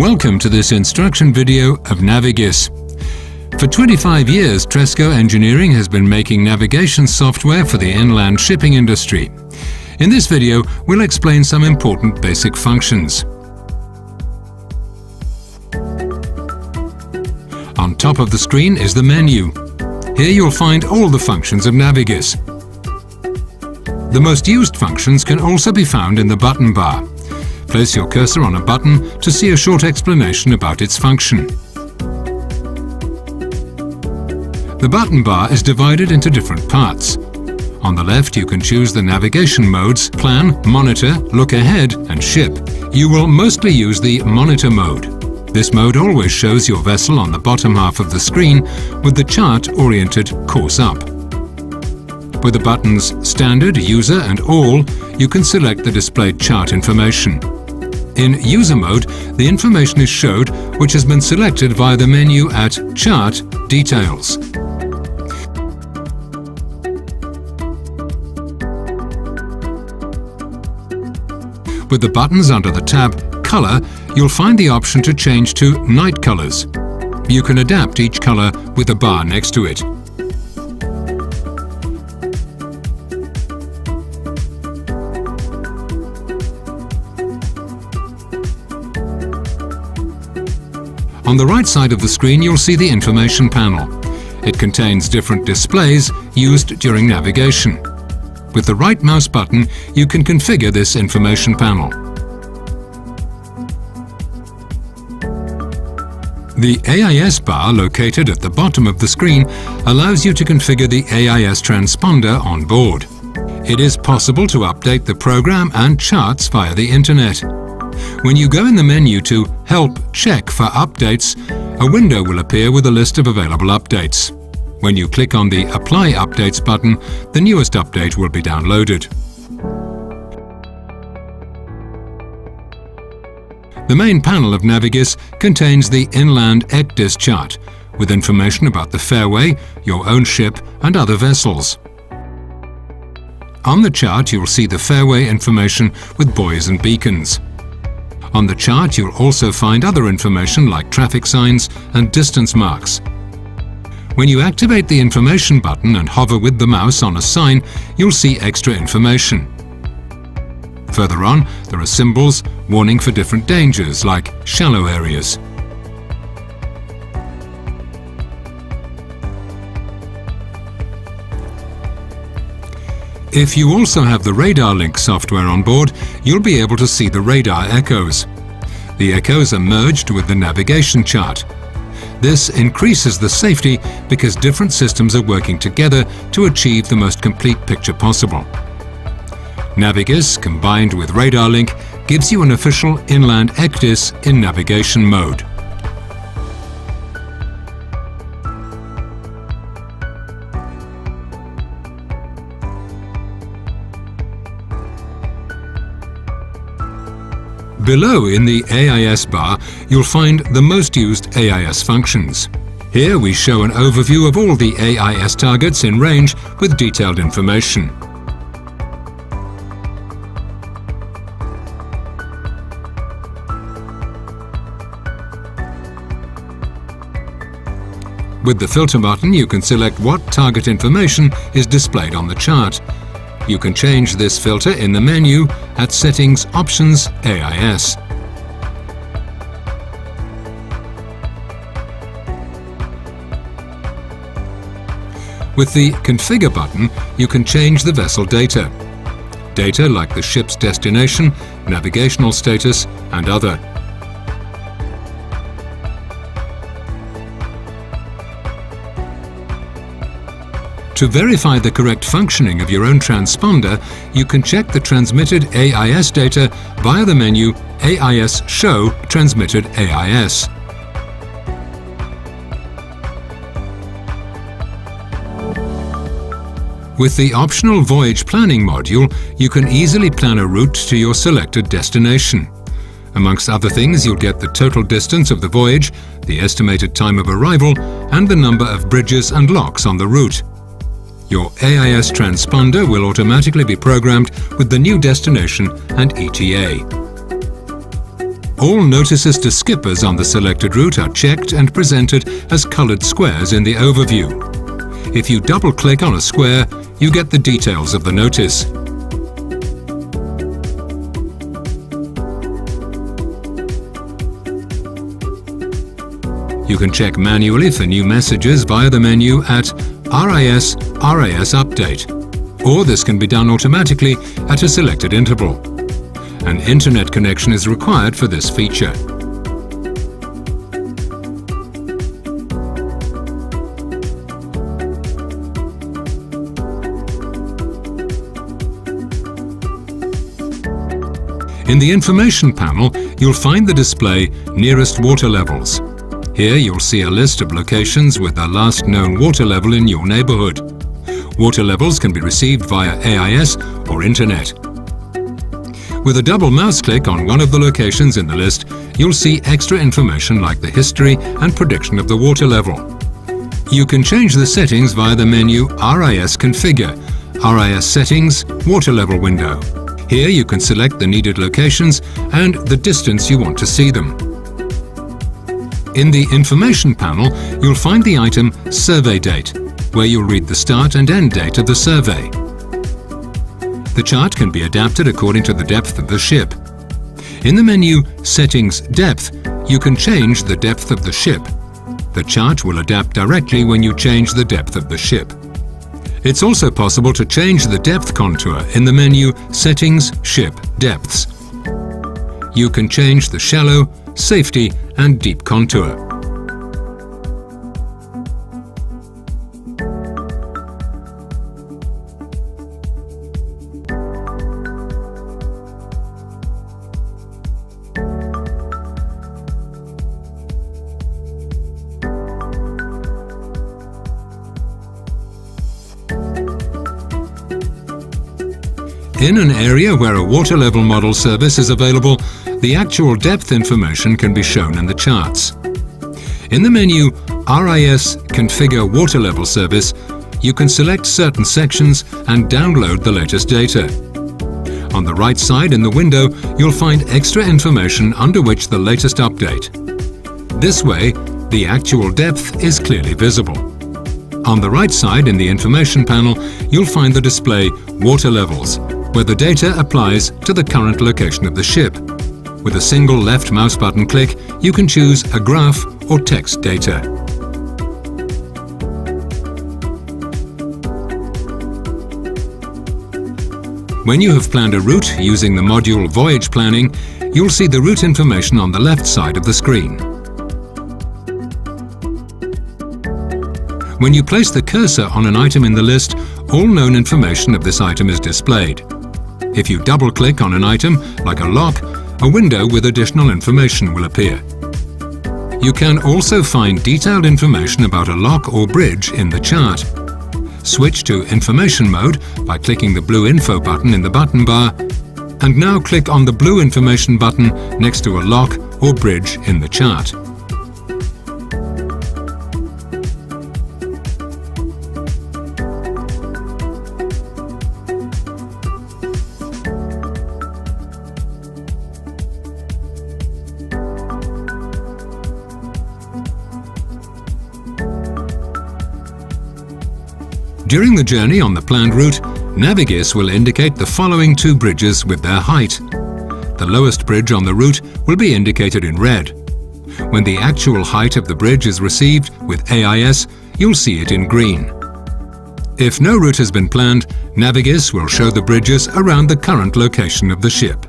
Welcome to this instruction video of Navigis. For 25 years, Tresco Engineering has been making navigation software for the inland shipping industry. In this video, we'll explain some important basic functions. On top of the screen is the menu. Here you'll find all the functions of Navigis. The most used functions can also be found in the button bar. Place your cursor on a button to see a short explanation about its function. The button bar is divided into different parts. On the left, you can choose the navigation modes: plan, monitor, look ahead, and ship. You will mostly use the monitor mode. This mode always shows your vessel on the bottom half of the screen with the chart oriented course up. With the buttons Standard, User, and All, you can select the displayed chart information. In User mode, the information is showed which has been selected via the menu at Chart Details. With the buttons under the tab Color, you'll find the option to change to night colors. You can adapt each color with a bar next to it. On the right side of the screen, you'll see the information panel. It contains different displays used during navigation. With the right mouse button, you can configure this information panel. The AIS bar located at the bottom of the screen allows you to configure the AIS transponder on board. It is possible to update the program and charts via the internet. When you go in the menu to Help Check for Updates, a window will appear with a list of available updates. When you click on the Apply Updates button, the newest update will be downloaded. The main panel of Navigis contains the Inland ECDIS chart, with information about the fairway, your own ship, and other vessels. On the chart, you'll see the fairway information with buoys and beacons. On the chart, you'll also find other information like traffic signs and distance marks. When you activate the information button and hover with the mouse on a sign, you'll see extra information. Further on, there are symbols warning for different dangers like shallow areas. If you also have the Radar Link software on board, you'll be able to see the radar echoes. The echoes are merged with the navigation chart. This increases the safety because different systems are working together to achieve the most complete picture possible. Navigis, combined with Radar Link, gives you an official Inland ECDIS in navigation mode. Below in the AIS bar, you'll find the most used AIS functions. Here we show an overview of all the AIS targets in range with detailed information. With the filter button, you can select what target information is displayed on the chart. You can change this filter in the menu at Settings Options AIS. With the Configure button, you can change the vessel data. Data like the ship's destination, navigational status, and other. To verify the correct functioning of your own transponder, you can check the transmitted AIS data via the menu AIS Show Transmitted AIS. With the optional Voyage Planning module, you can easily plan a route to your selected destination. Amongst other things, you'll get the total distance of the voyage, the estimated time of arrival, and the number of bridges and locks on the route. Your AIS transponder will automatically be programmed with the new destination and ETA. All notices to skippers on the selected route are checked and presented as coloured squares in the overview. If you double-click on a square, you get the details of the notice. You can check manually for new messages via the menu at RIS Update, or this can be done automatically at a selected interval. An internet connection is required for this feature. In the information panel, you'll find the display Nearest Water Levels. Here you'll see a list of locations with the last known water level in your neighbourhood. Water levels can be received via AIS or Internet. With a double mouse click on one of the locations in the list, you'll see extra information like the history and prediction of the water level. You can change the settings via the menu RIS Configure, RIS Settings, Water Level window. Here you can select the needed locations and the distance you want to see them. In the information panel, you'll find the item Survey Date, where you'll read the start and end date of the survey. The chart can be adapted according to the depth of the ship. In the menu Settings Depth, you can change the depth of the ship. The chart will adapt directly when you change the depth of the ship. It's also possible to change the depth contour in the menu Settings Ship Depths. You can change the shallow, safety and deep contour. In an area where a water level model service is available, the actual depth information can be shown in the charts. In the menu RIS Configure Water Level Service, you can select certain sections and download the latest data. On the right side in the window, you'll find extra information under which the latest update. This way, the actual depth is clearly visible. On the right side in the information panel, you'll find the display Water Levels, where the data applies to the current location of the ship. With a single left mouse button click, you can choose a graph or text data. When you have planned a route using the module Voyage Planning, you'll see the route information on the left side of the screen. When you place the cursor on an item in the list, all known information of this item is displayed. If you double-click on an item, like a lock, a window with additional information will appear. You can also find detailed information about a lock or bridge in the chart. Switch to Information mode by clicking the blue Info button in the button bar, and now click on the blue Information button next to a lock or bridge in the chart. During the journey on the planned route, Navigis will indicate the following two bridges with their height. The lowest bridge on the route will be indicated in red. When the actual height of the bridge is received with AIS, you'll see it in green. If no route has been planned, Navigis will show the bridges around the current location of the ship.